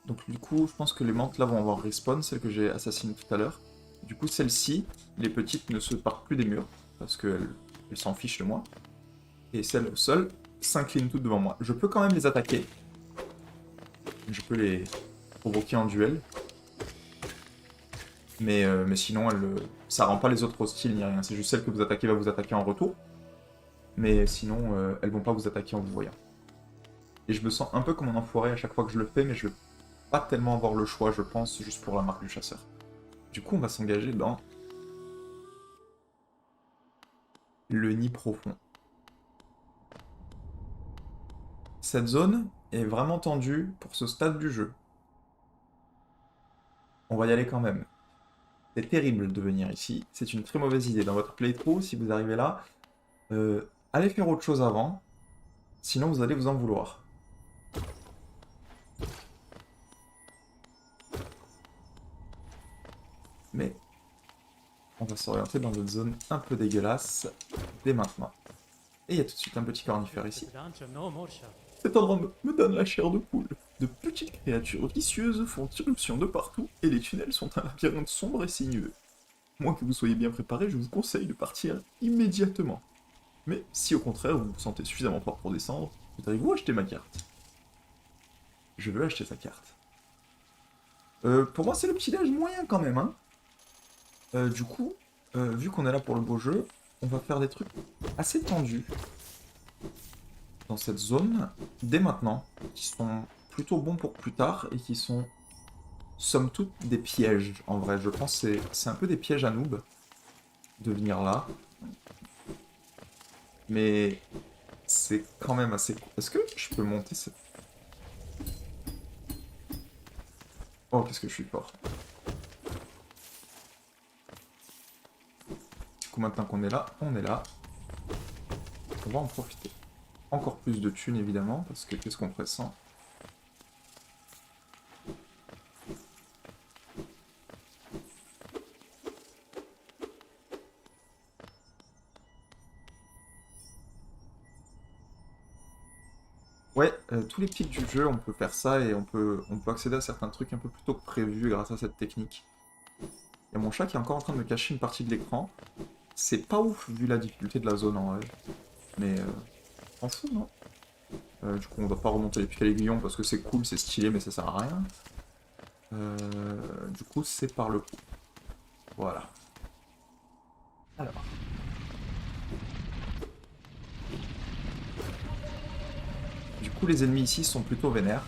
Donc du coup, je pense que les mantes là vont avoir respawn, celles que j'ai assassinées tout à l'heure. Du coup, celles-ci, les petites, ne se partent plus des murs, parce qu'elles s'en fichent de moi. Et celles au sol s'inclinent toutes devant moi. Je peux quand même les attaquer. Je peux les provoquer en duel. Mais sinon, ça rend pas les autres hostiles ni rien. C'est juste celle que vous attaquez va vous attaquer en retour. Mais sinon, elles vont pas vous attaquer en vous voyant. Et je me sens un peu comme un enfoiré à chaque fois que je le fais, mais je vais pas tellement avoir le choix, je pense, juste pour la marque du chasseur. Du coup, on va s'engager dans le nid profond. Cette zone est vraiment tendue pour ce stade du jeu. On va y aller quand même. C'est terrible de venir ici, c'est une très mauvaise idée. Dans votre playthrough, si vous arrivez là, allez faire autre chose avant, sinon vous allez vous en vouloir. Mais on va s'orienter dans une zone un peu dégueulasse dès maintenant. Et il y a tout de suite un petit cornifère ici. Cet endroit me donne la chair de poule. De petites créatures vicieuses font irruption de partout et les tunnels sont un labyrinthe sombre et sinueux. Moins que vous soyez bien préparé, je vous conseille de partir immédiatement. Mais si au contraire vous vous sentez suffisamment fort pour descendre, voudrez-vous acheter ma carte? Je veux acheter sa carte. Pour moi c'est le petit déj moyen quand même, hein. Du coup, vu qu'on est là pour le beau jeu, on va faire des trucs assez tendus dans cette zone, dès maintenant, qui sont plutôt bons pour plus tard, et qui sont, somme toute, des pièges, en vrai. Je pense que c'est un peu des pièges à noob, de venir là. Mais c'est quand même assez cool. Est-ce que je peux monter cette... Oh, qu'est-ce que je suis fort. Du coup, maintenant qu'on est là, on est là. On va en profiter. Encore plus de thunes, évidemment, parce que qu'est-ce qu'on ferait sans? Ouais, tous les pics du jeu, on peut faire ça et on peut accéder à certains trucs un peu plus tôt que prévu grâce à cette technique. Il y a mon chat qui est encore en train de me cacher une partie de l'écran. C'est pas ouf vu la difficulté de la zone en vrai. Mais on s'en fout, non? Du coup, on doit pas remonter les pics à l'aiguillon parce que c'est cool, c'est stylé, mais ça sert à rien. Du coup, c'est par le coup. Voilà. Alors. Du coup, les ennemis ici sont plutôt vénères.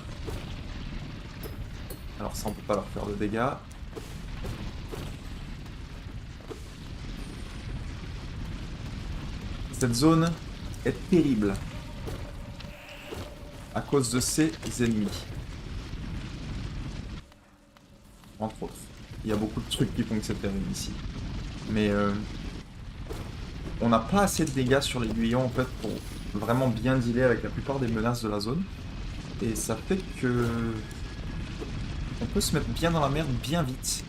Alors ça, on peut pas leur faire de dégâts. Cette zone est terrible. À cause de ces ennemis. Entre autres. Il y a beaucoup de trucs qui font que c'est terrible ici. Mais on n'a pas assez de dégâts sur l'aiguillon en fait pour vraiment bien dealer avec la plupart des menaces de la zone. Et ça fait que... on peut se mettre bien dans la merde bien vite.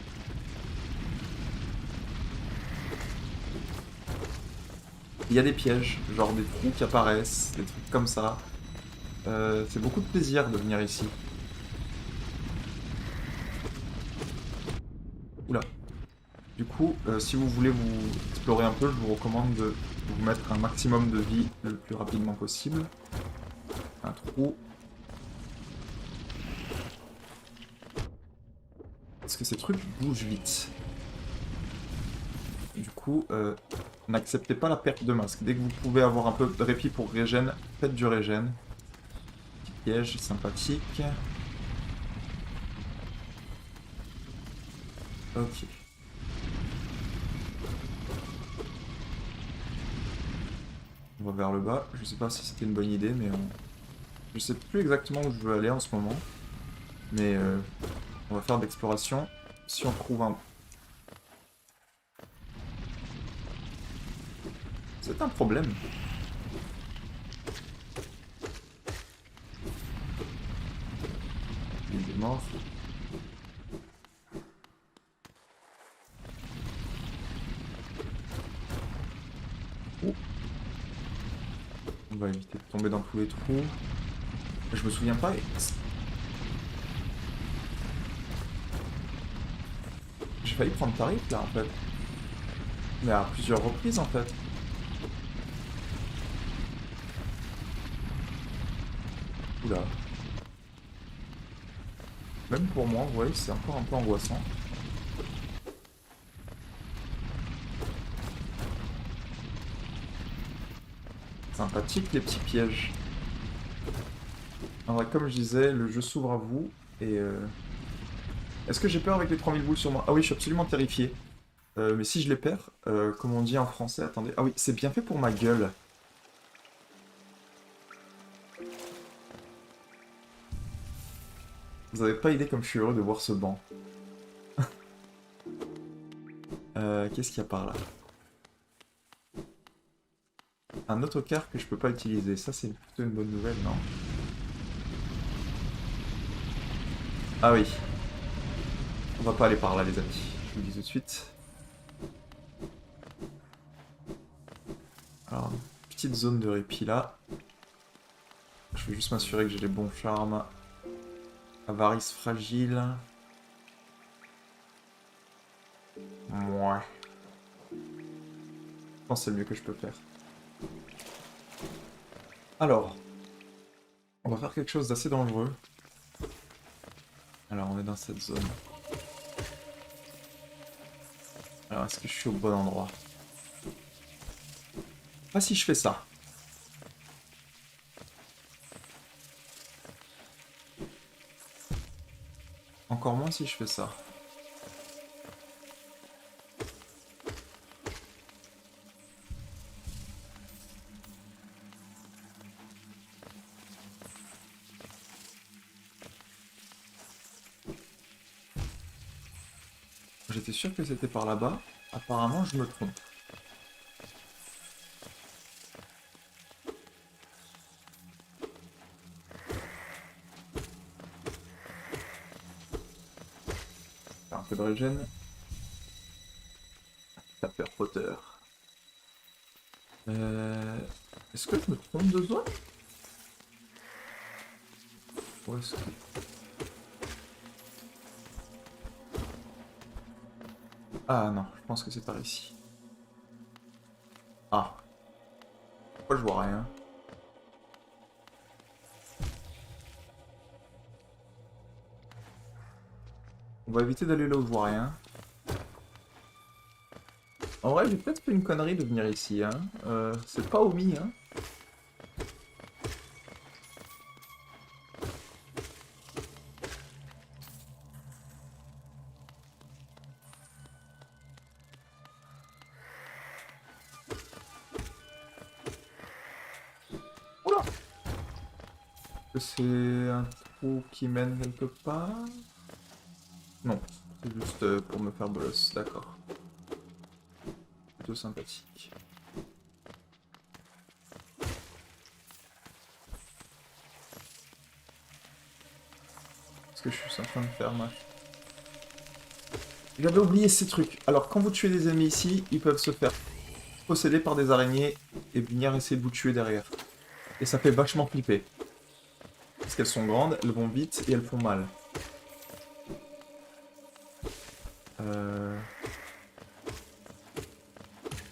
Il y a des pièges, genre des trous qui apparaissent, des trucs comme ça. C'est beaucoup de plaisir de venir ici. Oula. Du coup, si vous voulez vous explorer un peu, je vous recommande de vous mettre un maximum de vie le plus rapidement possible. Un trou. Parce que ces trucs bougent vite. Du coup, n'acceptez pas la perte de masque. Dès que vous pouvez avoir un peu de répit pour régène, faites du régène. Petit piège sympathique. Ok. On va vers le bas. Je sais pas si c'était une bonne idée, mais je sais plus exactement où je veux aller en ce moment. Mais on va faire de l'exploration. Si on trouve un... C'est un problème. Il est mort. Oh. On va éviter de tomber dans tous les trous. Je me souviens pas. J'ai failli prendre tarif là en fait. Mais à plusieurs reprises en fait. Oula. Même pour moi, vous voyez, c'est encore un peu angoissant. Sympathique les petits pièges. En vrai, comme je disais, le jeu s'ouvre à vous et... Est-ce que j'ai peur avec les 3000 boules sur moi? Ah oui, je suis absolument terrifié. Mais si je les perds, comme on dit en français, attendez... Ah oui, c'est bien fait pour ma gueule. Vous avez pas idée comme je suis heureux de voir ce banc. Qu'est-ce qu'il y a par là? Un autocar que je peux pas utiliser. Ça, c'est plutôt une bonne nouvelle, non? Ah oui. On va pas aller par là, les amis. Je vous le dis tout de suite. Alors, petite zone de répit là. Je vais juste m'assurer que j'ai les bons charmes. Avarice fragile. Mouais. Je pense que c'est le mieux que je peux faire. Alors, on va faire quelque chose d'assez dangereux. Alors, on est dans cette zone. Alors, est-ce que je suis au bon endroit? Pas si je fais ça. Encore moins si je fais ça. J'étais sûr que c'était par là-bas. Apparemment, je me trompe. Faire un peu de régène. Taper Potter. Est-ce que je me trompe de zone? Où est-ce que... Ah non, je pense que c'est par ici. Ah. Pourquoi je vois rien? On va éviter d'aller là où je vois rien. En vrai, j'ai peut-être fait une connerie de venir ici, hein. C'est pas omis, hein. Oula! Est-ce que c'est un trou qui mène quelque part? Non, c'est juste pour me faire bolos, d'accord. Plutôt sympathique. Qu'est-ce que je suis en train de faire, moi? J'avais oublié ces trucs. Alors, quand vous tuez des ennemis ici, ils peuvent se faire posséder par des araignées et venir essayer de vous tuer derrière. Et ça fait vachement flipper. Parce qu'elles sont grandes, elles vont vite et elles font mal.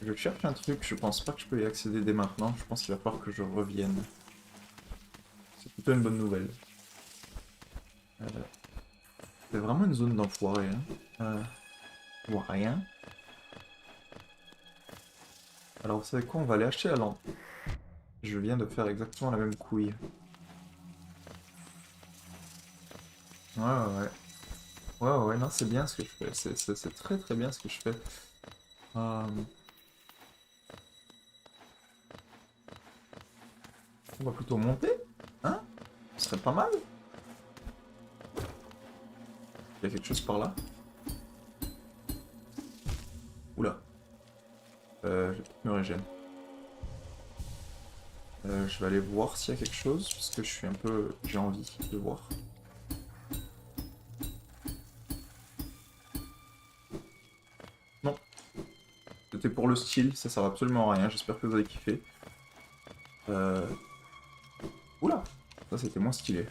Je cherche un truc, je pense pas que je peux y accéder dès maintenant, je pense qu'il va falloir que je revienne. C'est plutôt une bonne nouvelle. C'est vraiment une zone d'enfoiré, hein. Je vois rien. Alors vous savez quoi, on va aller acheter la lampe. Je viens de faire exactement la même couille. Ouais. Ouais, non, c'est bien ce que je fais. C'est très très bien ce que je fais. On va plutôt monter, hein? Ce serait pas mal. Il y a quelque chose par là. Oula. Je vais peut-être me régénérer. Je vais aller voir s'il y a quelque chose, parce que je suis un peu... J'ai envie de voir. Non. C'était pour le style, ça sert absolument à rien, j'espère que vous avez kiffé. Oula. Ça c'était moins stylé.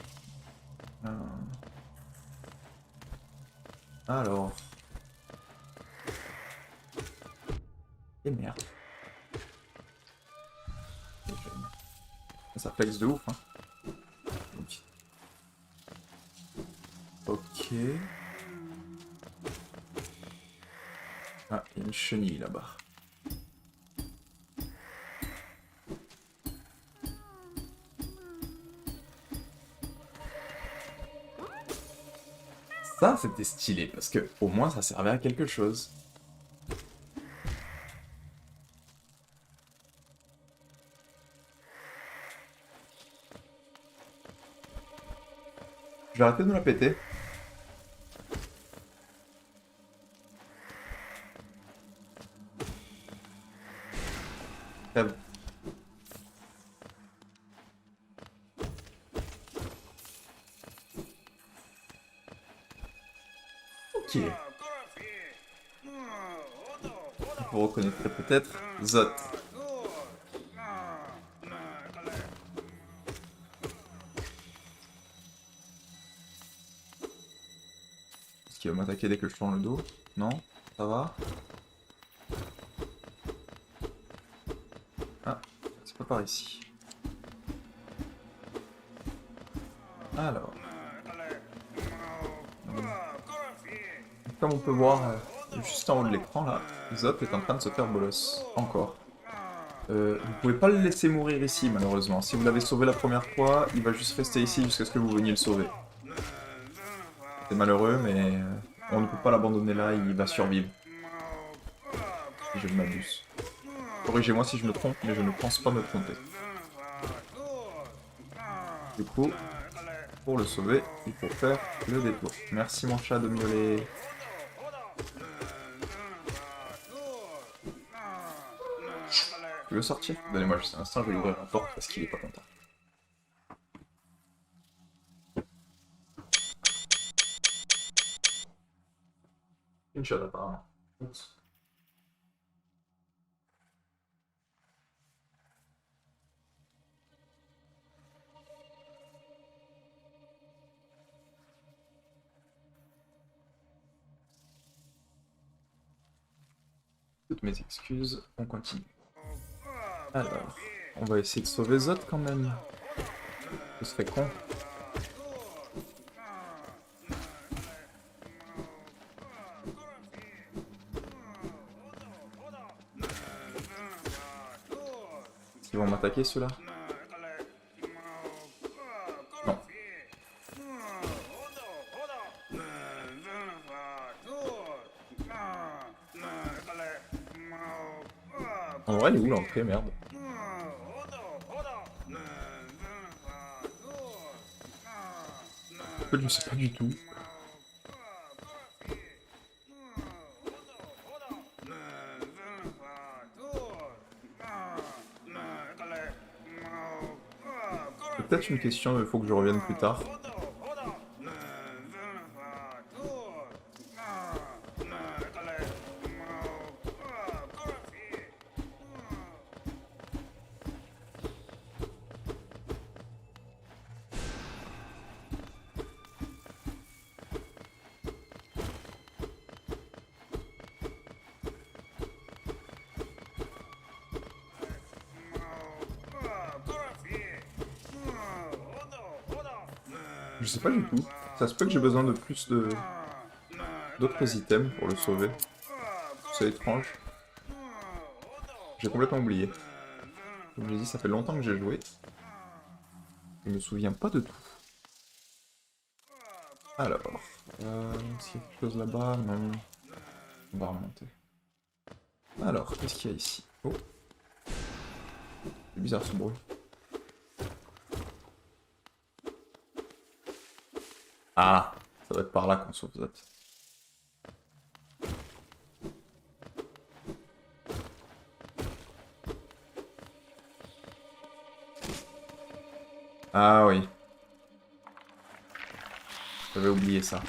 Alors... Et merde. Ça flex de ouf, hein. Ok. Ah, il y a une chenille là-bas. Ça, c'était stylé, parce que au moins ça servait à quelque chose. Je vais arrêter de me la péter. Crève. Ok. Vous reconnaîtrez peut-être Zot. Est-ce qu'il va m'attaquer dès que je tourne le dos? Non? Ça va? Ah, c'est pas par ici. Alors. Comme on peut voir juste en haut de l'écran là, Zot est en train de se faire bolos. Encore. Vous pouvez pas le laisser mourir ici malheureusement. Si vous l'avez sauvé la première fois, il va juste rester ici jusqu'à ce que vous veniez le sauver. C'est malheureux mais on ne peut pas l'abandonner là, il va survivre. Si je ne m'abuse. Corrigez-moi si je me trompe, mais je ne pense pas me tromper. Du coup, pour le sauver, il faut faire le détour. Merci mon chat de miauler. Tu veux sortir? Donnez-moi juste un instant, je vais lui ouvrir la porte parce qu'il est pas content. Une shot apparemment. Oups. Toutes mes excuses, on continue. Alors, on va essayer de sauver Zot quand même. Ce serait con. Ils vont m'attaquer ceux-là? Non. En vrai, elle est où l'entrée, merde? En fait, je sais pas du tout. C'est peut-être une question, il faut que je revienne plus tard. Je sais pas du tout. Ça se peut que j'ai besoin de plus de... d'autres items pour le sauver. C'est étrange. J'ai complètement oublié. Comme j'ai dit, ça fait longtemps que j'ai joué. Je me souviens pas de tout. Alors... est-ce qu'il y a quelque chose là-bas? Non. On va remonter. Alors, qu'est-ce qu'il y a ici? Oh. C'est bizarre ce bruit. Ah, ça doit être par là qu'on sauve Zot. Ah oui. J'avais oublié ça.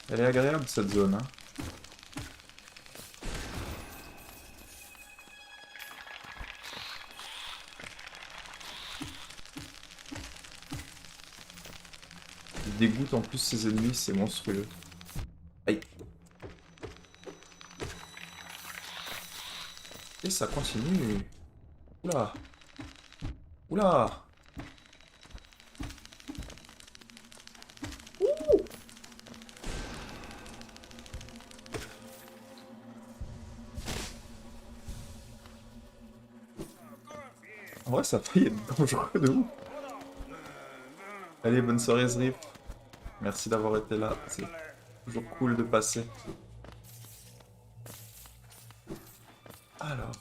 Elle est agréable cette zone, hein. Il dégoûte en plus ses ennemis, c'est monstrueux. Aïe. Et ça continue. Oula. Oula. Ouh. En vrai, ça a failli être dangereux de ouf. Allez, bonne soirée, Zrif. Merci d'avoir été là. C'est toujours cool de passer. Alors.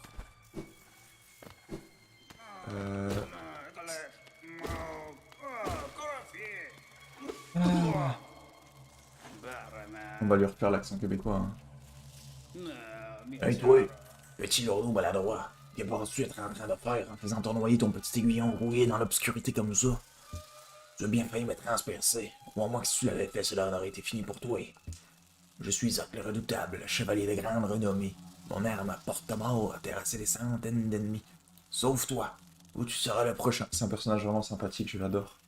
Ah. On va lui refaire l'accent québécois. Hein. Hey toi, petit lourdeau maladroit, qu'est-ce que tu es en train de faire en faisant tournoyer ton petit aiguillon rouillé dans l'obscurité comme ça? Tu as bien failli me transpercer. Moi que si tu l'avais fait, cela en aurait été fini pour toi. Je suis Zoc le redoutable, chevalier de grande renommée. Mon arme porte-mort a terrassé des centaines d'ennemis. Sauf toi, où tu seras le prochain. C'est un personnage vraiment sympathique, je l'adore.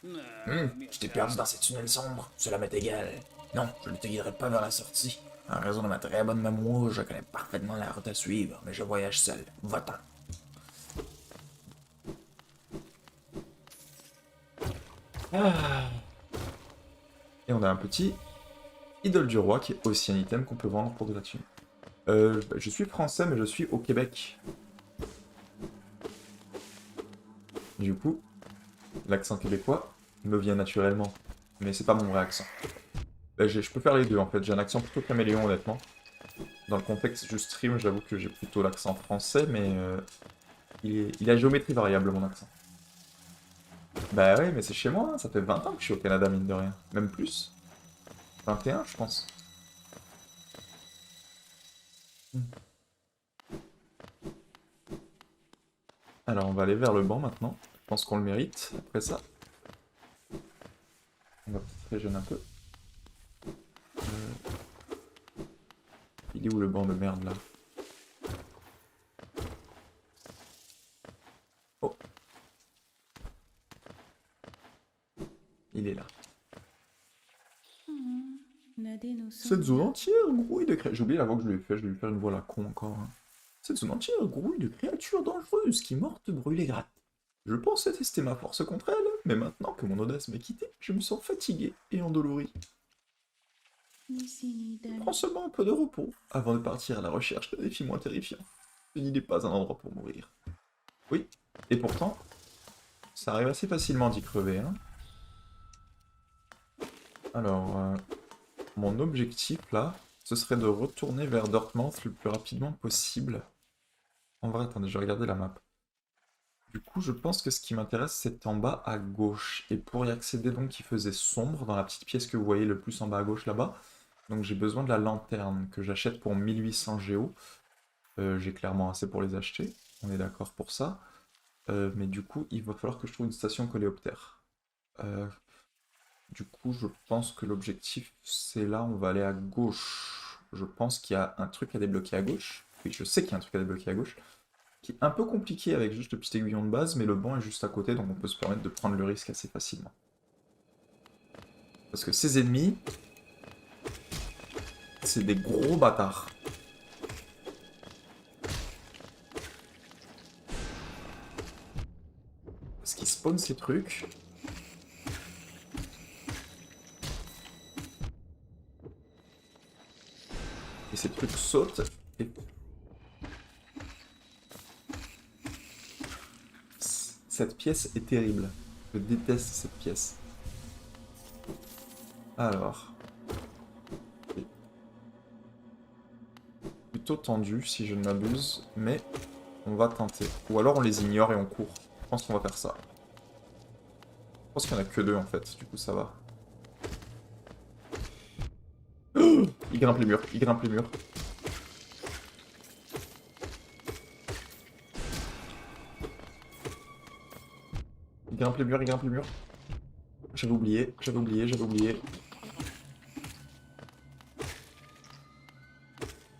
Je t'ai perdu dans ces tunnels sombres, cela m'est égal. Non, je ne te guiderai pas vers la sortie. En raison de ma très bonne mémoire, je connais parfaitement la route à suivre, mais je voyage seul. Va-t'en. Et on a un petit idole du roi qui est aussi un item qu'on peut vendre pour de la thune. Je suis français, mais je suis au Québec. Du coup, l'accent québécois me vient naturellement. Mais c'est pas mon vrai accent. Je peux faire les deux en fait. J'ai un accent plutôt caméléon honnêtement. Dans le contexte du stream, j'avoue que j'ai plutôt l'accent français, mais il a géométrie variable mon accent. Bah ouais, mais c'est chez moi, hein. Ça fait 20 ans que je suis au Canada, mine de rien. Même plus. 21, je pense. Alors, on va aller vers le banc maintenant. Je pense qu'on le mérite. Après ça, on va peut-être régénérer un peu. Il est où le banc de merde là? Oh. Il est là. Cette zone entière grouille de créatures. J'ai oublié la voix que je lui ai fait, je vais lui faire une voix à la con encore. Hein. Cette zone entière grouille de créatures dangereuses qui mortes brûlent et grattent. Je pensais tester ma force contre elles, mais maintenant que mon audace m'est quittée, je me sens fatigué et endolori. Prends seulement un peu de repos avant de partir à la recherche de défis moins terrifiants. Ce n'est pas un endroit pour mourir. Oui, et pourtant, ça arrive assez facilement d'y crever. Hein. Alors, mon objectif là, ce serait de retourner vers Dartmouth le plus rapidement possible. En vrai, attendez, je vais regarder la map. Du coup, je pense que ce qui m'intéresse, c'est en bas à gauche. Et pour y accéder, donc, il faisait sombre dans la petite pièce que vous voyez le plus en bas à gauche là-bas. Donc j'ai besoin de la lanterne que j'achète pour 1800 géo. J'ai clairement assez pour les acheter. On est d'accord pour ça. Mais du coup, il va falloir que je trouve une station coléoptère. Du coup, je pense que l'objectif, c'est là, on va aller à gauche. Je pense qu'il y a un truc à débloquer à gauche. Oui, je sais qu'il y a un truc à débloquer à gauche. Qui est un peu compliqué avec juste le petit aiguillon de base, mais le banc est juste à côté, donc on peut se permettre de prendre le risque assez facilement. Parce que ces ennemis, c'est des gros bâtards. Parce qu'ils spawnent ces trucs. Et ces trucs sautent. Et... Cette pièce est terrible. Je déteste cette pièce. Alors... Plutôt tendu, si je ne m'abuse, mais on va tenter. Ou alors on les ignore et on court. Je pense qu'on va faire ça. Je pense qu'il n'y en a que deux en fait, du coup ça va. Oh, il grimpe les murs, il grimpe les murs. Il grimpe les murs, il grimpe les murs. J'avais oublié, j'avais oublié, j'avais oublié.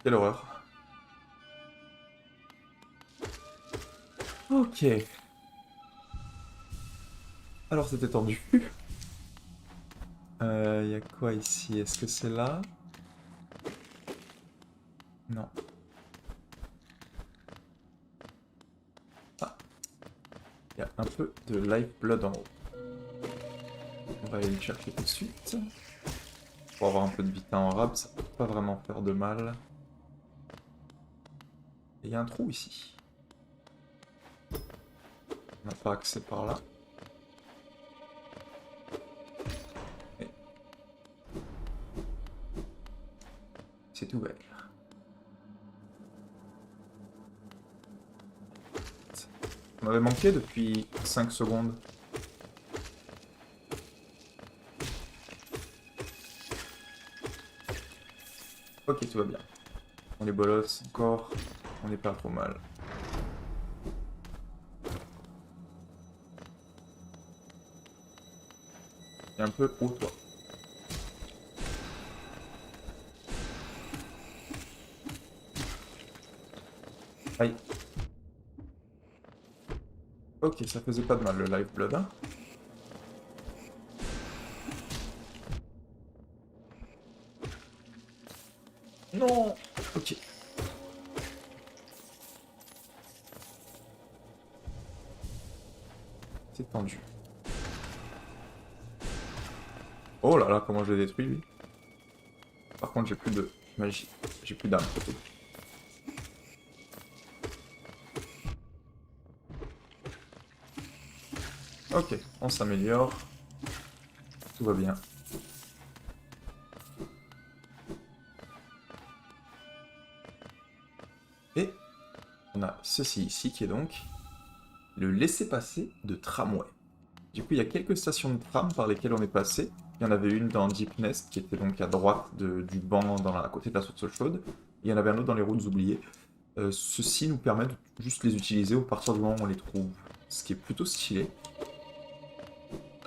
Quelle horreur. Ok. Alors c'était tendu. Y a quoi ici? Est-ce que c'est là? Non. Ah. Il y a un peu de lifeblood en haut. On va aller le chercher tout de suite. Pour avoir un peu de vita en rab, ça peut pas vraiment faire de mal. Et il y a un trou ici. On n'a pas accès par là. Et... c'est ouvert. On m'avait manqué depuis 5 secondes. Ok, tout va bien. On est bolos encore. On n'est pas trop mal. Et un peu haut, toi. Aïe. Ok, ça faisait pas de mal le lifeblood, hein. Non. Ok. C'est tendu. Oh là là, comment je l'ai détruit, lui. Par contre, j'ai plus de magie. J'ai plus d'armes, surtout. Ok, on s'améliore. Tout va bien. Et on a ceci ici qui est donc le laissez-passer de tramway. Du coup, il y a quelques stations de tram par lesquelles on est passé. Il y en avait une dans Deep Nest qui était donc à droite du banc à côté de la source chaude. Il y en avait un autre dans les routes oubliées. Ceci nous permet de juste les utiliser au partir du moment où on les trouve, ce qui est plutôt stylé.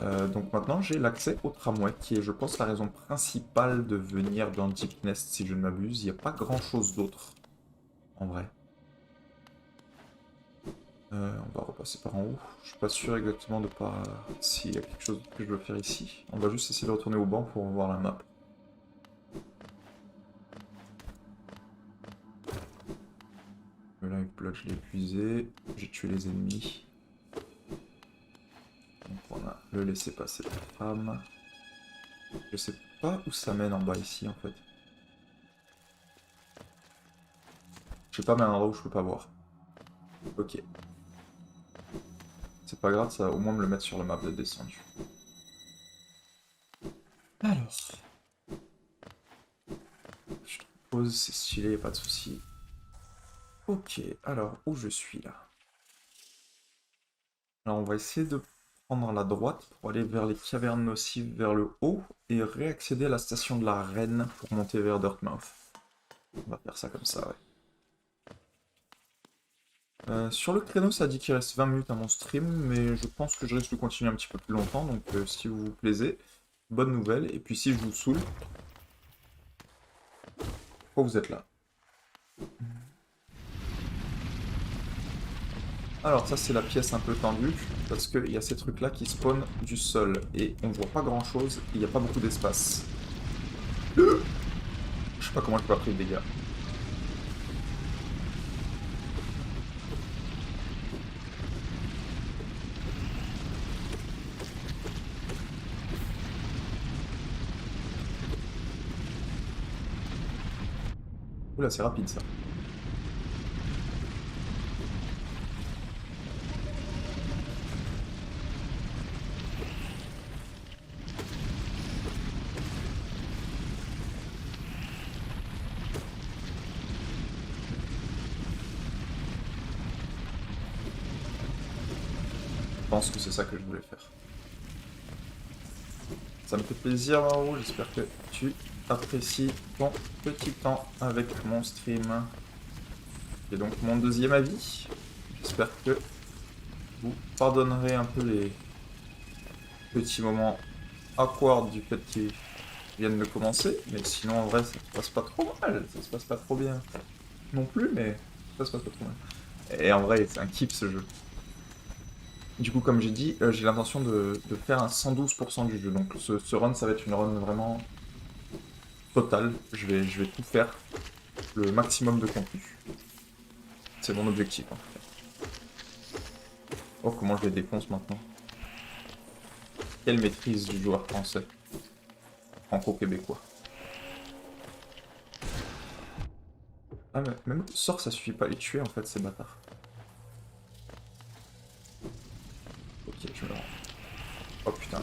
Donc maintenant j'ai l'accès au tramway, qui est je pense la raison principale de venir dans Deep Nest si je ne m'abuse. Il n'y a pas grand chose d'autre, en vrai. On va repasser par en haut. Je suis pas sûr exactement de pas s'il y a quelque chose que je veux faire ici. On va juste essayer de retourner au banc pour voir la map. Le lifeblood je l'ai épuisé. J'ai tué les ennemis. Donc on a le laisser passer la femme. Je sais pas où ça mène en bas ici en fait. Je sais pas, mais un endroit où je peux pas voir. Ok. C'est pas grave, ça va au moins me le mettre sur la map de descendu. Alors. Je te pose, c'est stylé, y a pas de souci. Ok, alors où je suis là? Alors on va essayer de prendre la droite pour aller vers les cavernes nocives vers le haut et réaccéder à la station de la Reine pour monter vers Dirtmouth. On va faire ça comme ça, ouais. Sur le créneau, ça dit qu'il reste 20 minutes à mon stream, mais je pense que je risque de continuer un petit peu plus longtemps, donc si vous vous plaisez, bonne nouvelle. Et puis si je vous saoule, pourquoi vous êtes là? Alors ça c'est la pièce un peu tendue, parce qu'il y a ces trucs là qui spawnent du sol, et on voit pas grand chose, il n'y a pas beaucoup d'espace. Je sais pas comment j'ai pas pris de dégâts. Oula, c'est rapide ça. Je pense que c'est ça que je voulais faire. Ça me fait plaisir, Maro, j'espère que tu apprécies ton petit temps avec mon stream. C'est donc mon deuxième avis. J'espère que vous pardonnerez un peu les petits moments awkward du fait qu'ils viennent de commencer, mais sinon en vrai ça se passe pas trop mal, ça se passe pas trop bien non plus, mais ça se passe pas trop mal. Et en vrai c'est un kiff ce jeu. Du coup, comme j'ai dit, j'ai l'intention de faire un 112% du jeu. Donc ce run, ça va être une run vraiment totale. Je vais tout faire, le maximum de contenu. C'est mon objectif en tout cas. Oh, comment je les défonce maintenant. Quelle maîtrise du joueur français. Franco-québécois. Ah, mais même le sort, ça suffit pas à les tuer en fait, ces bâtards. Ok, je me rends. Oh putain.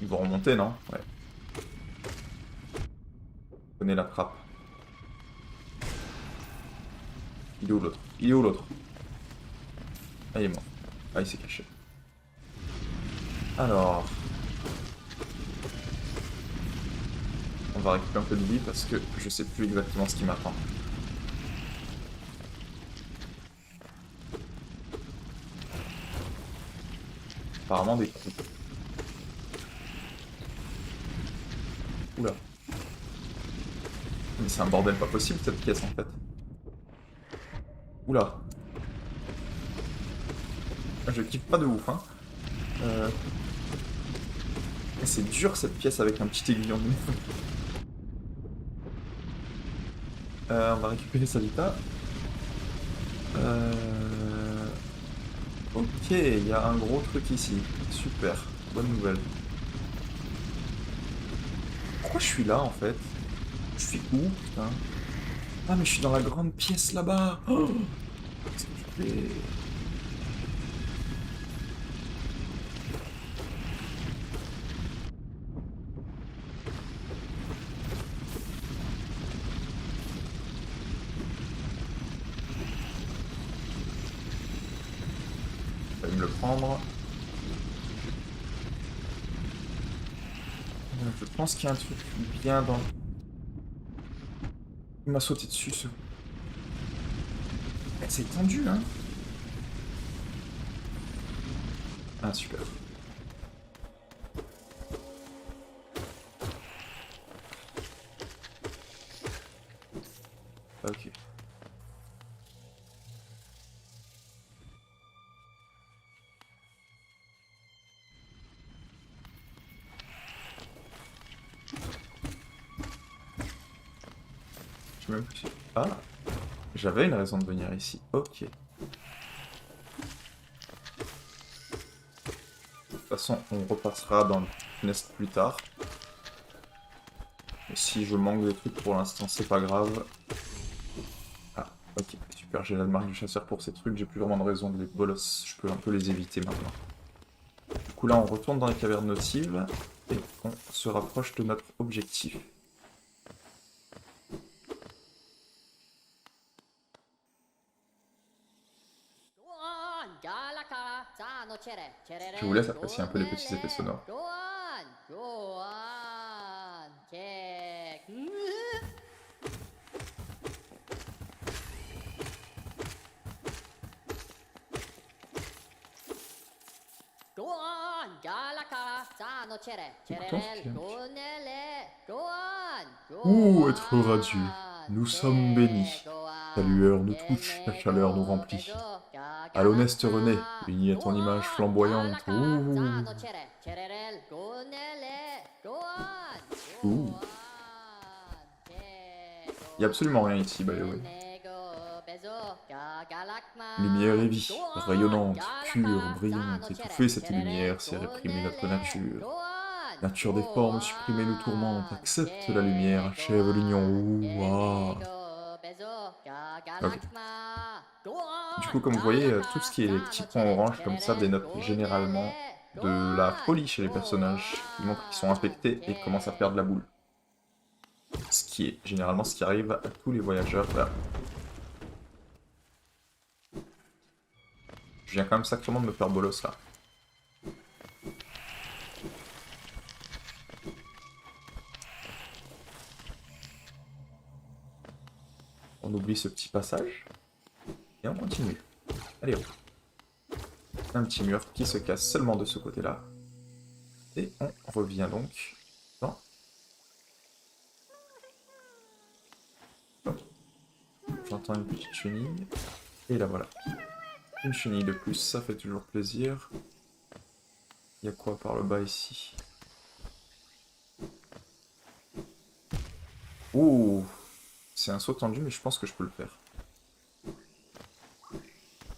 Ils vont remonter, non? Ouais. Prenez la trappe. Il est où l'autre? Il est où l'autre? Ah, il est mort. Ah, il s'est caché. Alors... On va récupérer un peu de vie parce que je sais plus exactement ce qui m'attend. Apparemment des coups. Oula. Mais c'est un bordel pas possible cette pièce en fait. Oula. Je kiffe pas de ouf, hein. C'est dur cette pièce avec un petit aiguillon de neuf. On va récupérer Salita. Ok, il y a un gros truc ici. Super, bonne nouvelle. Pourquoi je suis là en fait? Je suis où, putain? Ah mais je suis dans la grande pièce là-bas. Oh, qu'est-ce que je fais? Je vais me le prendre. Je pense qu'il y a un truc bien dans... Il m'a sauté dessus ce... C'est tendu, hein? Ah super. Ok. Je sais même plus... Ah, j'avais une raison de venir ici. Ok. De toute façon, on repassera dans le nest plus tard. Et si je manque de trucs pour l'instant, c'est pas grave. Ah, ok, super, j'ai la marque du chasseur pour ces trucs, j'ai plus vraiment de raison de les bolos, je peux un peu les éviter maintenant. Du coup là, on retourne dans les cavernes nocives, et on se rapproche de notre objectif. Je vous laisse apprécier un peu les petits effets sonores. Ouh, être radieux, nous sommes bénis. Ta lueur nous touche, ta chaleur nous remplit. À l'honnête René, unis à ton image flamboyante. Ouh. Ouh. Il y a absolument rien ici, by the way. Lumière et vie, rayonnante, pure, brillante, étouffer cette lumière, c'est réprimer notre nature. Nature des formes supprimée nous tourmente, accepte la lumière, achève l'union. Ouh, ah. Ok. Du coup, comme vous voyez, tout ce qui est les petits points orange comme ça dénote généralement de la folie chez les personnages, qui montrent qu'ils sont infectés et commencent à perdre la boule. Ce qui est généralement ce qui arrive à tous les voyageurs. Là. Je viens quand même sacrément de me faire bolos là. On oublie ce petit passage. Et on continue. Allez hop. Un petit mur qui se casse seulement de ce côté-là. Et on revient donc dans... J'entends une petite chenille. Et la voilà. Une chenille de plus, ça fait toujours plaisir. Il y a quoi par le bas ici? Ouh, c'est un saut tendu, mais je pense que je peux le faire.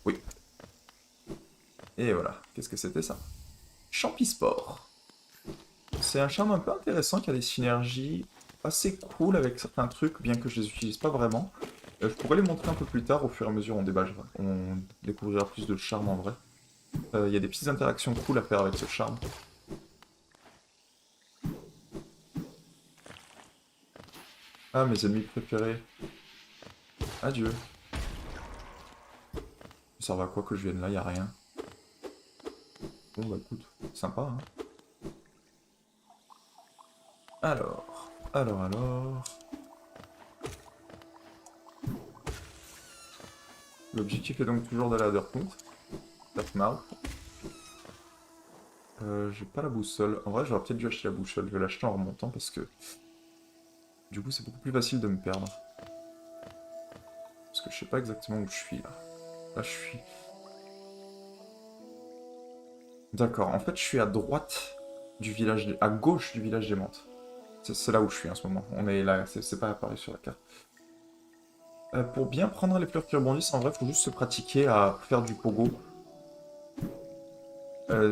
Oui. Et voilà, qu'est-ce que c'était ça? Champisport. C'est un charme un peu intéressant qui a des synergies assez cool avec certains trucs, bien que je les utilise pas vraiment. Je pourrais les montrer un peu plus tard, au fur et à mesure on découvrira plus de charme en vrai. Il y a des petites interactions cool à faire avec ce charme. Ah, mes ennemis préférés. Adieu. Ça servent à quoi que je vienne là, y a rien. Bon bah écoute, sympa hein. Alors... L'objectif est donc toujours d'aller à Dirtmouth. J'ai pas la boussole. En vrai, j'aurais peut-être dû acheter la boussole. Je vais l'acheter en remontant parce que... Du coup, c'est beaucoup plus facile de me perdre. Parce que je sais pas exactement où je suis là. Là, je suis... D'accord, en fait, je suis à droite du village... à gauche du village des Menthes. C'est là où je suis en ce moment. On est là, c'est pas apparu sur la carte. Pour bien prendre les fleurs qui rebondissent, en vrai, faut juste se pratiquer à faire du pogo.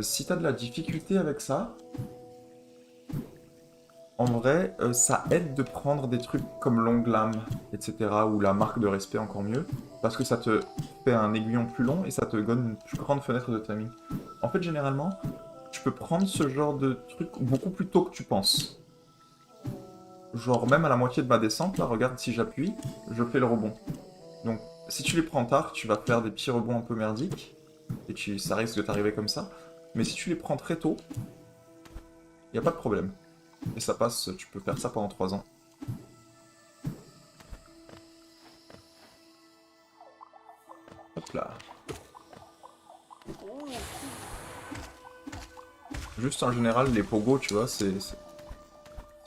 Si t'as de la difficulté avec ça, en vrai, ça aide de prendre des trucs comme longue lame, etc. ou la marque de respect encore mieux, parce que ça te fait un aiguillon plus long et ça te donne une plus grande fenêtre de timing. En fait, généralement, tu peux prendre ce genre de truc beaucoup plus tôt que tu penses. Genre, même à la moitié de ma descente, là, regarde, si j'appuie, je fais le rebond. Donc, si tu les prends tard, tu vas faire des petits rebonds un peu merdiques, et ça risque de t'arriver comme ça. Mais si tu les prends très tôt, y a pas de problème. Et ça passe, tu peux faire ça pendant 3 ans. Hop là. Juste en général, les pogos, tu vois, c'est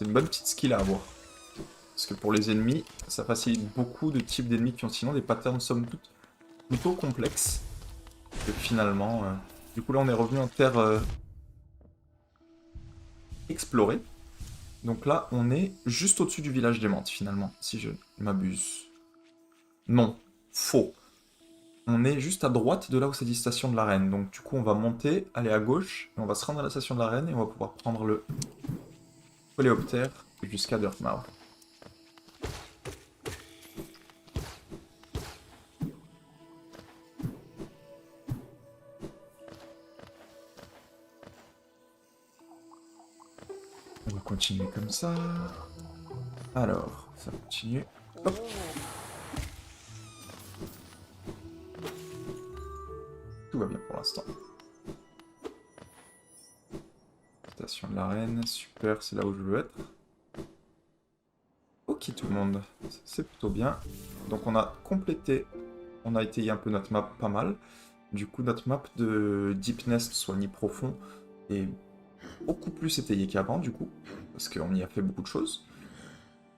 une bonne petite skill à avoir. Parce que pour les ennemis, ça facilite beaucoup de types d'ennemis qui ont sinon des patterns somme toute plutôt complexes. Et finalement, du coup là on est revenu en terre explorée. Donc là on est juste au-dessus du village des Menthes finalement, si je ne m'abuse. Non, faux. On est juste à droite de là où c'est dit station de l'arène. Donc du coup on va monter, aller à gauche, et on va se rendre à la station de l'arène et on va pouvoir prendre le coléoptère jusqu'à Dirtmouth. On va continuer comme ça. Alors, ça continue. Hop. Tout va bien pour l'instant. Station de l'arène, super, c'est là où je veux être. Ok tout le monde, c'est plutôt bien. Donc on a complété, on a étayé un peu notre map pas mal. Du coup notre map de Deep Nest, soit Nid Profond, est beaucoup plus étayée qu'avant du coup, parce qu'on y a fait beaucoup de choses.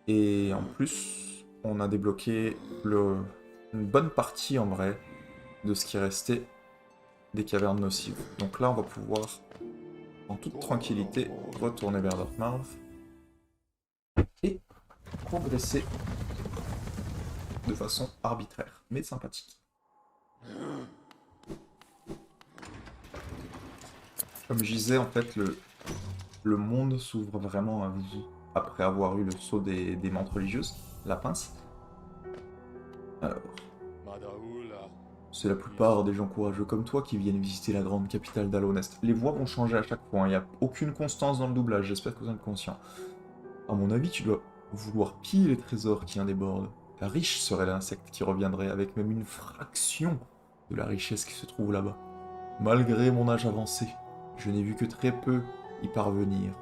Et en plus, on a débloqué une bonne partie en vrai de ce qui restait des cavernes nocives. Donc là on va pouvoir, en toute tranquillité, retourner vers Dartmouth et progresser de façon arbitraire, mais sympathique. Comme je disais, en fait, le monde s'ouvre vraiment à vous après avoir eu le sceau des menthes religieuses, la pince. Alors, c'est la plupart des gens courageux comme toi qui viennent visiter la grande capitale d'Alonest. Les voix vont changer à chaque fois, il n'y a aucune constance dans le doublage, j'espère que vous en êtes conscient. À mon avis, tu dois vouloir piller les trésors qui en débordent. La riche serait l'insecte qui reviendrait avec même une fraction de la richesse qui se trouve là-bas. Malgré mon âge avancé, je n'ai vu que très peu y parvenir.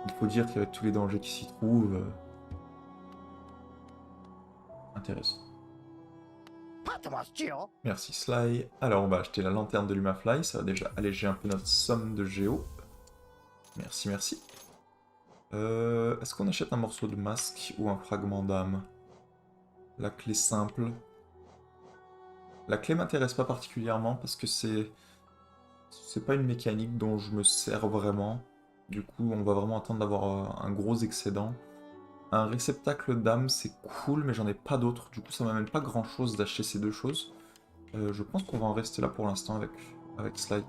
Il faut dire qu'avec tous les dangers qui s'y trouvent... Intéressant. Merci Sly. Alors on va acheter la lanterne de Lumafly, ça va déjà alléger un peu notre somme de géo. Merci, merci. Est-ce qu'on achète un morceau de masque ou un fragment d'âme? La clé simple. La clé m'intéresse pas particulièrement parce que c'est pas une mécanique dont je me sers vraiment. Du coup, on va vraiment attendre d'avoir un gros excédent. Un réceptacle d'âme, c'est cool, mais j'en ai pas d'autres. Du coup, ça m'amène pas grand chose d'acheter ces deux choses. Je pense qu'on va en rester là pour l'instant avec Sly.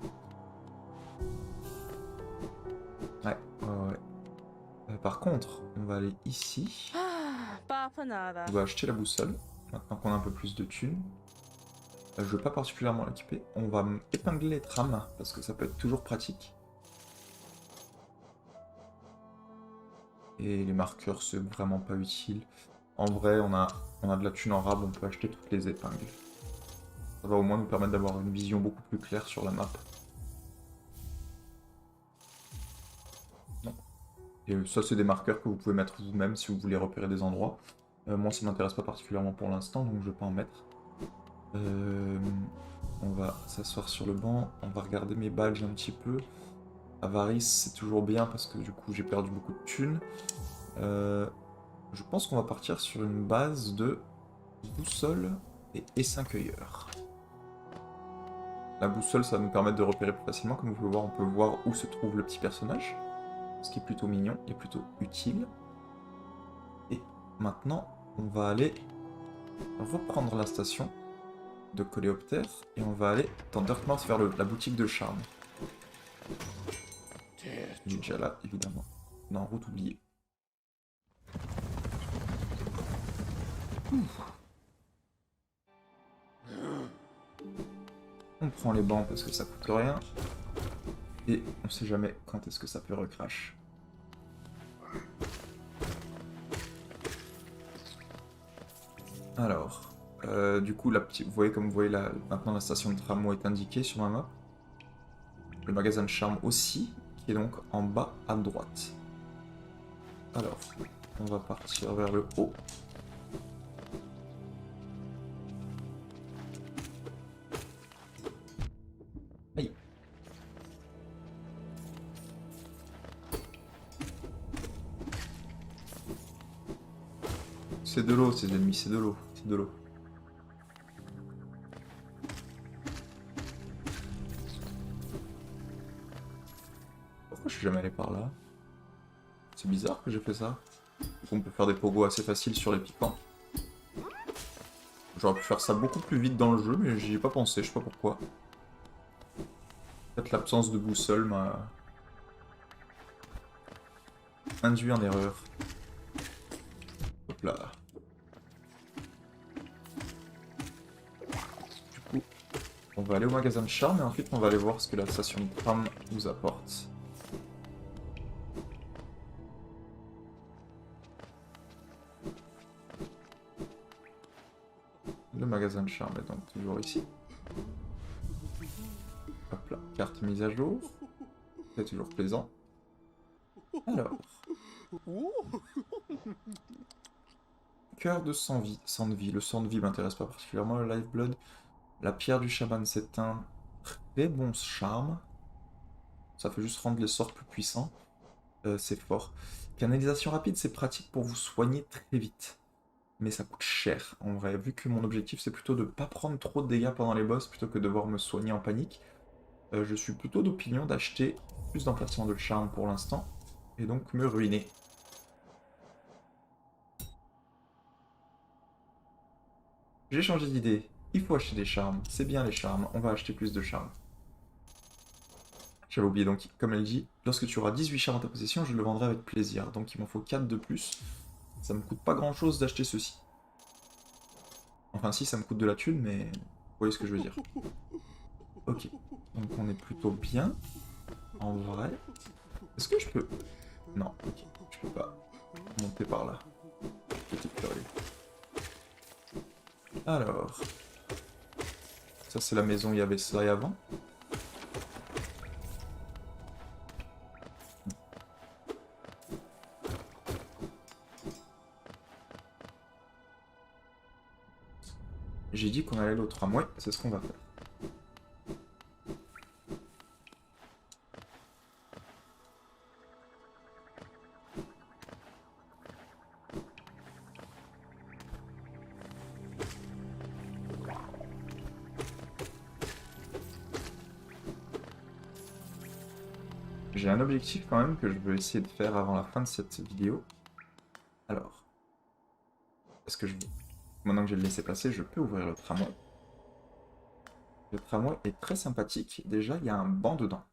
Ouais, ouais, ouais. Par contre, on va aller ici. On va acheter la boussole, maintenant qu'on a un peu plus de thunes. Je veux pas particulièrement l'équiper. On va épingler les trames, parce que ça peut être toujours pratique. Et les marqueurs, c'est vraiment pas utile. En vrai, on a de la thune en rab, on peut acheter toutes les épingles. Ça va au moins nous permettre d'avoir une vision beaucoup plus claire sur la map. Non. Et ça, c'est des marqueurs que vous pouvez mettre vous-même si vous voulez repérer des endroits. Moi, ça m'intéresse pas particulièrement pour l'instant, donc je vais pas en mettre. On va s'asseoir sur le banc, on va regarder mes badges un petit peu. Avarice, c'est toujours bien parce que du coup j'ai perdu beaucoup de thunes. Je pense qu'on va partir sur une base de boussole et essaim cueilleur. La boussole, ça va nous permettre de repérer plus facilement. Comme vous pouvez voir, on peut voir où se trouve le petit personnage, ce qui est plutôt mignon et plutôt utile. Et maintenant, on va aller reprendre la station de coléoptère et on va aller dans Dirtmouth vers la boutique de charme. Il est déjà là, évidemment. Non, route oubliée. On prend les bancs parce que ça coûte rien. Et on sait jamais quand est-ce que ça peut recrash. Alors, du coup, vous voyez comme vous voyez maintenant la station de tramway est indiquée sur ma map. Le magasin de charme aussi, qui est donc en bas à droite. Alors, on va partir vers le haut. Aïe. C'est de l'eau, ces ennemis, c'est de l'eau, c'est de l'eau. Pourquoi je suis jamais allé par là? C'est bizarre que j'ai fait ça. On peut faire des pogos assez faciles sur les piquants. J'aurais pu faire ça beaucoup plus vite dans le jeu, mais j'y ai pas pensé, je sais pas pourquoi. Peut-être l'absence de boussole m'a induit en erreur. Hop là. Du coup, on va aller au magasin de charme et ensuite on va aller voir ce que la station de tram nous apporte. Le magasin de charme est donc toujours ici. Hop là, carte mise à jour. C'est toujours plaisant. Alors. Cœur de sang de vie. Le sang de vie m'intéresse pas particulièrement. Le lifeblood. La pierre du chaman, c'est un très bon charme. Ça fait juste rendre les sorts plus puissants. C'est fort. Canalisation rapide, c'est pratique pour vous soigner très vite. Mais ça coûte cher, en vrai. Vu que mon objectif, c'est plutôt de pas prendre trop de dégâts pendant les boss, plutôt que de devoir me soigner en panique, je suis plutôt d'opinion d'acheter plus d'emplacements de charme pour l'instant, et donc me ruiner. J'ai changé d'idée. Il faut acheter des charmes. C'est bien les charmes. On va acheter plus de charmes. J'avais oublié, donc, comme elle dit, lorsque tu auras 18 charmes en ta possession, je le vendrai avec plaisir. Donc il m'en faut 4 de plus. Ça me coûte pas grand chose d'acheter ceci. Enfin si, ça me coûte de la thune, mais vous voyez ce que je veux dire. Ok, donc on est plutôt bien. En vrai. Est-ce que je peux... Non, ok, je peux pas monter par là. Petit curieux. Alors... Ça c'est la maison où il y avait ça avant. J'ai dit qu'on allait l'autre tram. Ouais, c'est ce qu'on va faire. J'ai un objectif quand même que je veux essayer de faire avant la fin de cette vidéo. Alors, est-ce que maintenant que j'ai le laissé passer, je peux ouvrir le tramway. Le tramway est très sympathique. Déjà, il y a un banc dedans.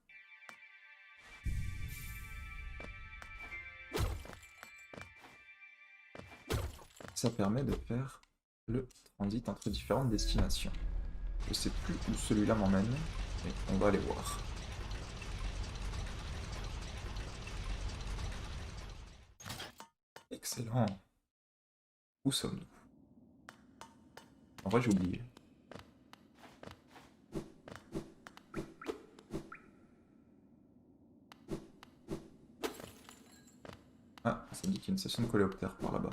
Ça permet de faire le transit entre différentes destinations. Je sais plus où celui-là m'emmène, mais on va aller voir. Excellent. Où sommes-nous? En vrai, j'ai oublié. Ah, ça me dit qu'il y a une station de coléoptère par là-bas.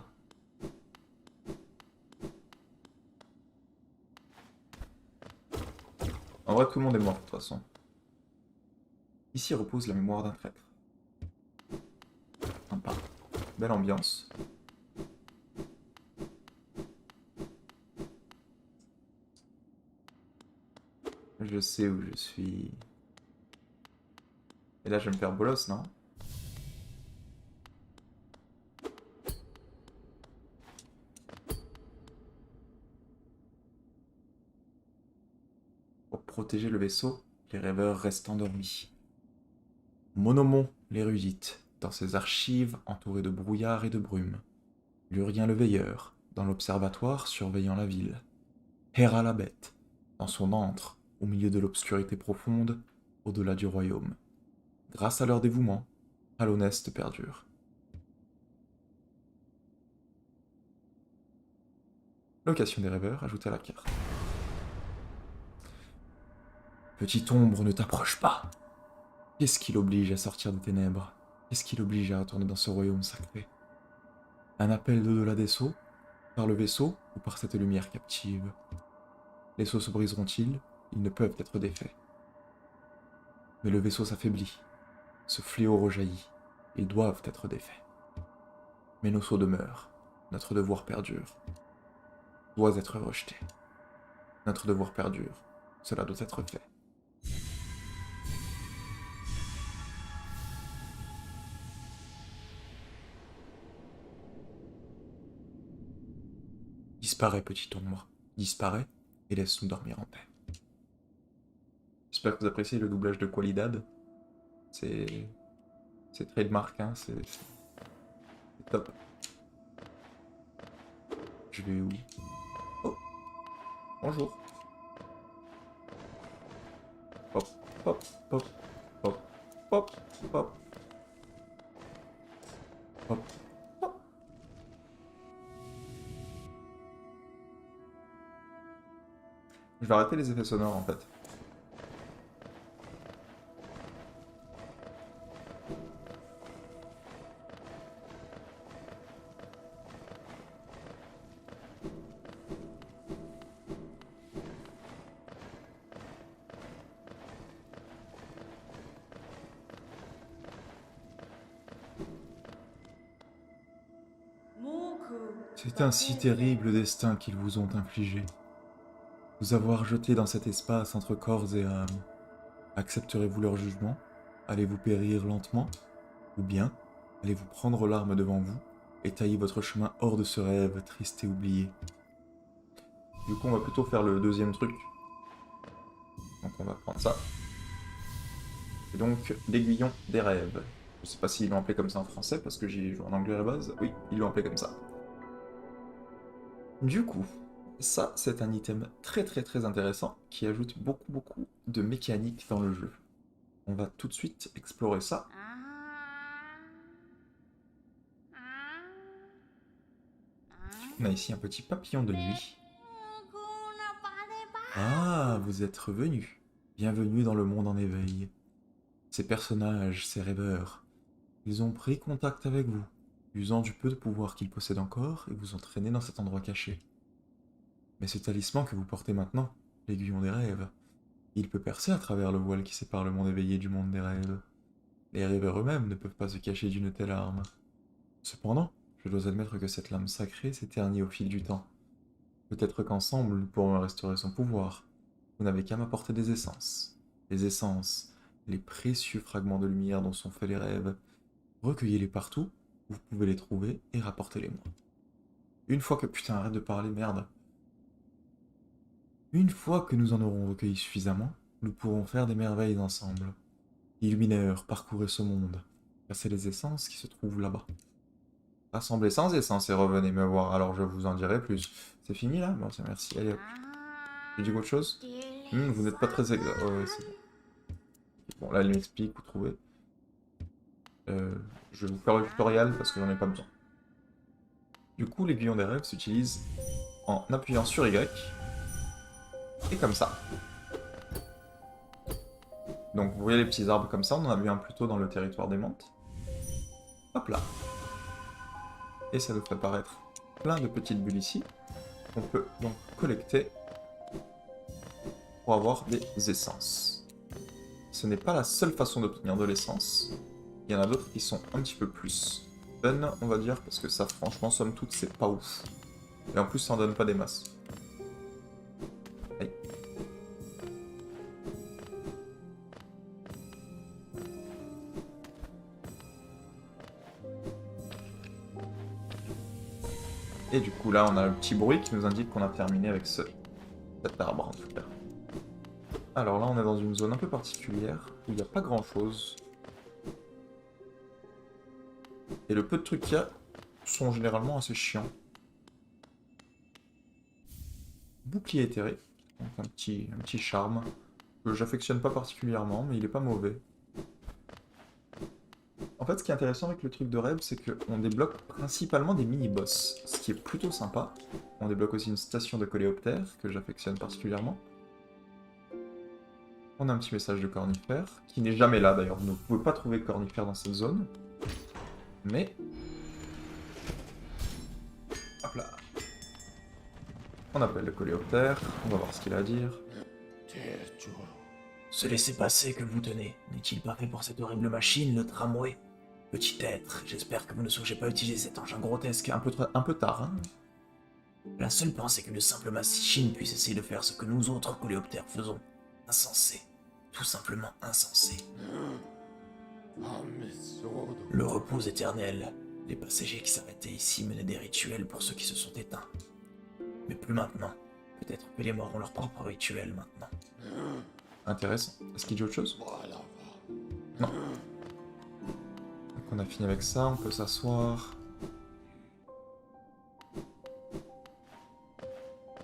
En vrai, tout le monde est mort de toute façon. Ici repose la mémoire d'un traître. Sympa. Belle ambiance. Je sais où je suis. Et là, je vais me faire bolos, non? Pour protéger le vaisseau, les rêveurs restent endormis. Monomon, l'érudite, dans ses archives entourées de brouillard et de brume. Lurien le veilleur, dans l'observatoire surveillant la ville. Héra la bête, dans son antre, au milieu de l'obscurité profonde, au-delà du royaume. Grâce à leur dévouement, Aloneste perdure. Location des rêveurs, ajoutée à la carte. Petite ombre, ne t'approche pas. Qu'est-ce qui l'oblige à sortir des ténèbres? Qu'est-ce qui l'oblige à retourner dans ce royaume sacré? Un appel d'au-delà des sceaux? Par le vaisseau ou par cette lumière captive? Les sceaux se briseront-ils? Ils ne peuvent être défaits. Mais le vaisseau s'affaiblit. Ce fléau rejaillit. Ils doivent être défaits. Mais nos sceaux demeurent. Notre devoir perdure. Doit être rejeté. Notre devoir perdure. Cela doit être fait. Disparais, petite ombre. Disparais et laisse-nous dormir en paix. J'espère que vous appréciez le doublage de Qualidad. C'est trademark, hein, c'est top. Je vais où? Oh, bonjour. Hop, hop, hop, hop, hop, hop, hop, hop. Je vais arrêter les effets sonores en fait. C'est un si terrible destin qu'ils vous ont infligé. Vous avoir jeté dans cet espace entre corps et âme. Accepterez-vous leur jugement? Allez-vous périr lentement? Ou bien allez-vous prendre l'arme devant vous et tailler votre chemin hors de ce rêve triste et oublié? Du coup, on va plutôt faire le deuxième truc. Donc on va prendre ça. Et donc, l'aiguillon des rêves. Je sais pas s'ils l'ont appelé comme ça en français, parce que j'ai joué en anglais à la base. Oui, ils l'ont appelé comme ça. Du coup, ça, c'est un item très très très intéressant qui ajoute beaucoup de mécanique dans le jeu. On va tout de suite explorer ça. On a ici un petit papillon de nuit. Ah, vous êtes revenu. Bienvenue dans le monde en éveil. Ces personnages, ces rêveurs, ils ont pris contact avec vous, usant du peu de pouvoir qu'ils possèdent encore et vous entraîner dans cet endroit caché. Mais ce talisman que vous portez maintenant, l'aiguillon des rêves, il peut percer à travers le voile qui sépare le monde éveillé du monde des rêves. Les rêveurs eux-mêmes ne peuvent pas se cacher d'une telle arme. Cependant, je dois admettre que cette lame sacrée s'est ternie au fil du temps. Peut-être qu'ensemble nous pourrons restaurer son pouvoir. Vous n'avez qu'à m'apporter des essences. Les essences, les précieux fragments de lumière dont sont faits les rêves. Recueillez-les partout, vous pouvez les trouver et rapportez-les-moi. Une fois que... Putain, arrête de parler, merde. Une fois que nous en aurons recueilli suffisamment, nous pourrons faire des merveilles ensemble. Illumineurs, parcourez ce monde. Cassez les essences qui se trouvent là-bas. Rassemblez sans essence et revenez me voir, alors je vous en dirai plus. C'est fini là? Bon, c'est merci, allez hop. Je dis autre chose? Vous n'êtes pas très exact. Ouais, c'est bon. Bon, là, il m'explique, vous trouvez. Je vais vous faire le tutoriel parce que j'en ai pas besoin. Du coup, l'aiguillon des rêves s'utilise en appuyant sur Y. Et comme ça. Donc vous voyez les petits arbres comme ça, on en a vu un plus tôt dans le territoire des menthes. Hop là. Et ça nous fait apparaître plein de petites bulles ici. On peut donc collecter pour avoir des essences. Ce n'est pas la seule façon d'obtenir de l'essence. Il y en a d'autres qui sont un petit peu plus fun, on va dire, parce que ça, franchement, somme toute, c'est pas ouf. Et en plus, ça en donne pas des masses. Allez. Et du coup, là, on a le petit bruit qui nous indique qu'on a terminé avec cet arbre, en tout cas. Alors là, on est dans une zone un peu particulière, où il n'y a pas grand-chose. Et le peu de trucs qu'il y a sont généralement assez chiants. Bouclier éthéré, donc un petit charme, que j'affectionne pas particulièrement, mais il est pas mauvais. En fait, ce qui est intéressant avec le truc de rêve, c'est qu'on débloque principalement des mini-boss, ce qui est plutôt sympa. On débloque aussi une station de coléoptères, que j'affectionne particulièrement. On a un petit message de cornifère, qui n'est jamais là d'ailleurs, vous ne pouvez pas trouver cornifère dans cette zone. Mais... hop là. On appelle le coléoptère, on va voir ce qu'il a à dire. Ce laissez-passer que vous tenez, n'est-il pas fait pour cette horrible machine, le tramway? Petit être, j'espère que vous ne songez pas utiliser cet engin grotesque. Un peu tard, hein. La seule pensée qu'une simple machine puisse essayer de faire ce que nous autres coléoptères faisons. Insensé. Tout simplement insensé. Le repos éternel. Les passagers qui s'arrêtaient ici menaient des rituels pour ceux qui se sont éteints. Mais plus maintenant. Peut-être que les morts ont leur propre rituel maintenant. Intéressant. Est-ce qu'il dit autre chose? Non. Donc on a fini avec ça, on peut s'asseoir.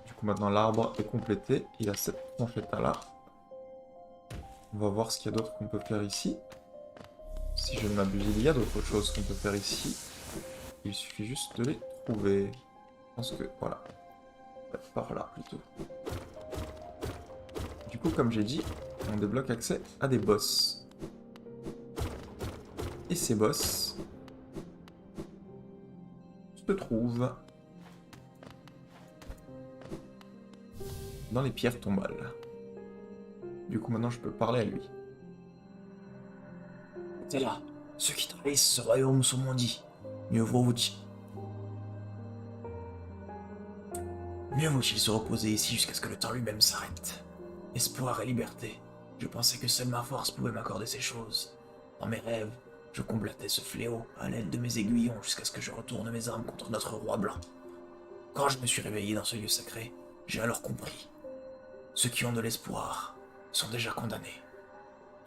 Du coup maintenant l'arbre est complété, il a cette planchette là. On va voir ce qu'il y a d'autre qu'on peut faire ici. Si je ne m'abuse, il y a d'autres choses qu'on peut faire ici. Il suffit juste de les trouver. Je pense que voilà. Par là plutôt. Du coup, comme j'ai dit, on débloque accès à des boss. Et ces boss se trouvent dans les pierres tombales. Du coup, maintenant, je peux parler à lui. C'est là. Ceux qui trahissent ce royaume sont maudits. Mieux vaut-il se reposer ici jusqu'à ce que le temps lui-même s'arrête. Espoir et liberté. Je pensais que seule ma force pouvait m'accorder ces choses. Dans mes rêves, je combattais ce fléau à l'aide de mes aiguillons jusqu'à ce que je retourne mes armes contre notre roi blanc. Quand je me suis réveillé dans ce lieu sacré, j'ai alors compris. Ceux qui ont de l'espoir sont déjà condamnés.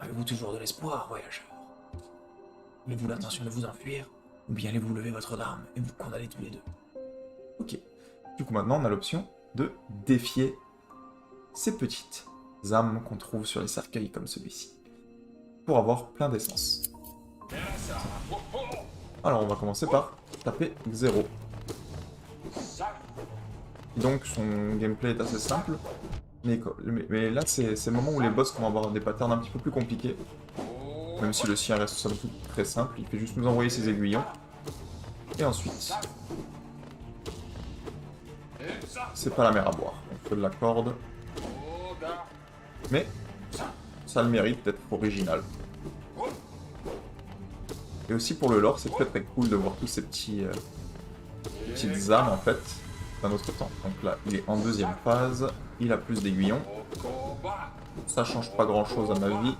Avez-vous toujours de l'espoir, voyageur? Avez-vous l'intention de vous enfuir? Ou bien allez-vous lever votre arme et vous condamner tous les deux? Ok. Du coup, maintenant, on a l'option de défier ces petites âmes qu'on trouve sur les cercueils comme celui-ci. Pour avoir plein d'essence. Alors, on va commencer par taper 0. Donc, son gameplay est assez simple. Mais là, c'est le moment où les boss vont avoir des patterns un petit peu plus compliqués. Même si le sien reste somme toute très simple, il fait juste nous envoyer ses aiguillons. Et ensuite... c'est pas la mer à boire, on fait de la corde. Mais ça a le mérite d'être original. Et aussi pour le lore, c'est très très cool de voir tous ces petites âmes en fait, d'un autre temps. Donc là, il est en deuxième phase, il a plus d'aiguillons. Ça change pas grand chose à ma vie.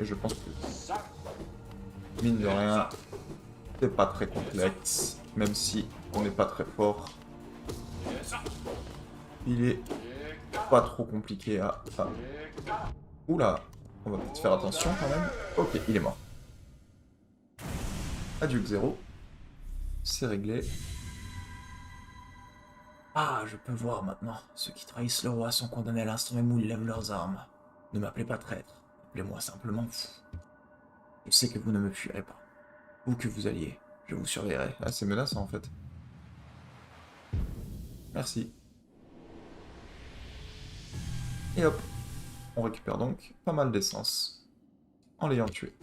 Et je pense que, mine de rien, c'est pas très complexe, même si on n'est pas très fort. Il est pas trop compliqué à... Enfin... Oula, on va peut-être faire attention quand même. Ok, il est mort. Adulte 0. C'est réglé. Ah, je peux voir maintenant. Ceux qui trahissent le roi sont condamnés à l'instant même où ils lèvent leurs armes. Ne m'appelez pas traître. Appelez-moi simplement fou. Je sais que vous ne me fuirez pas. Où que vous alliez, je vous surveillerai. Ah, c'est menaçant en fait. Merci. Et hop, on récupère donc pas mal d'essence en l'ayant tué.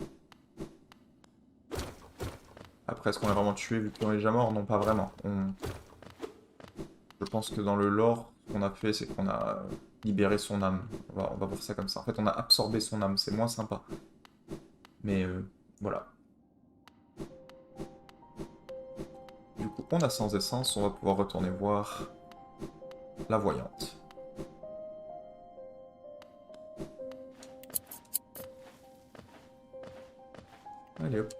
Après, est-ce qu'on l'a vraiment tué vu qu'on est déjà mort? Non, pas vraiment. Je pense que dans le lore, ce qu'on a fait, c'est qu'on a libéré son âme. On va voir ça comme ça. En fait, on a absorbé son âme, c'est moins sympa. Mais voilà. Du coup, on a 100 essences, on va pouvoir retourner voir la voyante. Allez hop.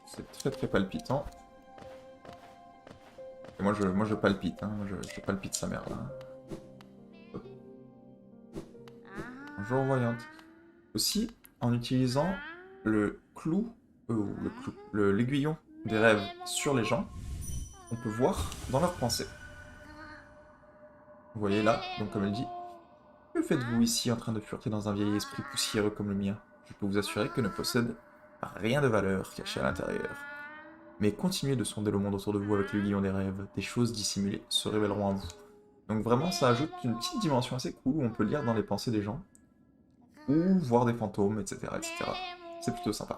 C'est très très palpitant. Et moi je palpite, hein. Je palpite sa mère là. Hop. Bonjour voyante. Aussi, en utilisant le clou, l'aiguillon des rêves sur les gens, on peut voir dans leurs pensées. Vous voyez là, donc comme elle dit, que faites-vous ici en train de fureter dans un vieil esprit poussiéreux comme le mien? Je peux vous assurer que ne possède rien de valeur caché à l'intérieur. Mais continuez de sonder le monde autour de vous avec l'aiguillon des rêves, des choses dissimulées se révéleront à vous. Donc vraiment, ça ajoute une petite dimension assez cool où on peut lire dans les pensées des gens, ou voir des fantômes, etc. etc. C'est plutôt sympa.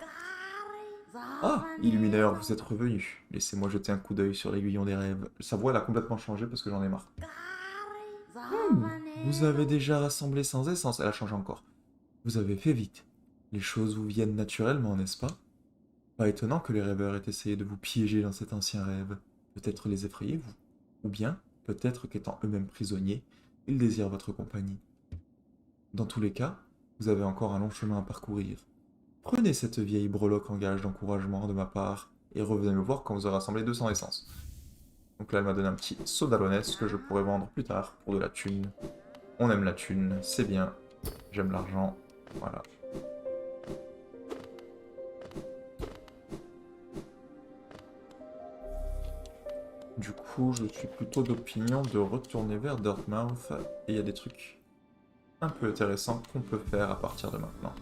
Ah, Illumineur, vous êtes revenu. Laissez-moi jeter un coup d'œil sur l'aiguillon des rêves. Sa voix, elle a complètement changé parce que j'en ai marre. Vous avez déjà rassemblé sans essence. Elle a changé encore. Vous avez fait vite. Les choses vous viennent naturellement, n'est-ce pas? Pas étonnant que les rêveurs aient essayé de vous piéger dans cet ancien rêve. Peut-être les effrayez-vous. Ou bien, peut-être qu'étant eux-mêmes prisonniers, ils désirent votre compagnie. Dans tous les cas, vous avez encore un long chemin à parcourir. Prenez cette vieille breloque en gage d'encouragement de ma part, et revenez me voir quand vous aurez rassemblé 200 essences. Donc là, elle m'a donné un petit seau d'alonès que je pourrais vendre plus tard pour de la thune. On aime la thune, c'est bien. J'aime l'argent, voilà. Du coup, je suis plutôt d'opinion de retourner vers Dirtmouth, et il y a des trucs un peu intéressants qu'on peut faire à partir de maintenant.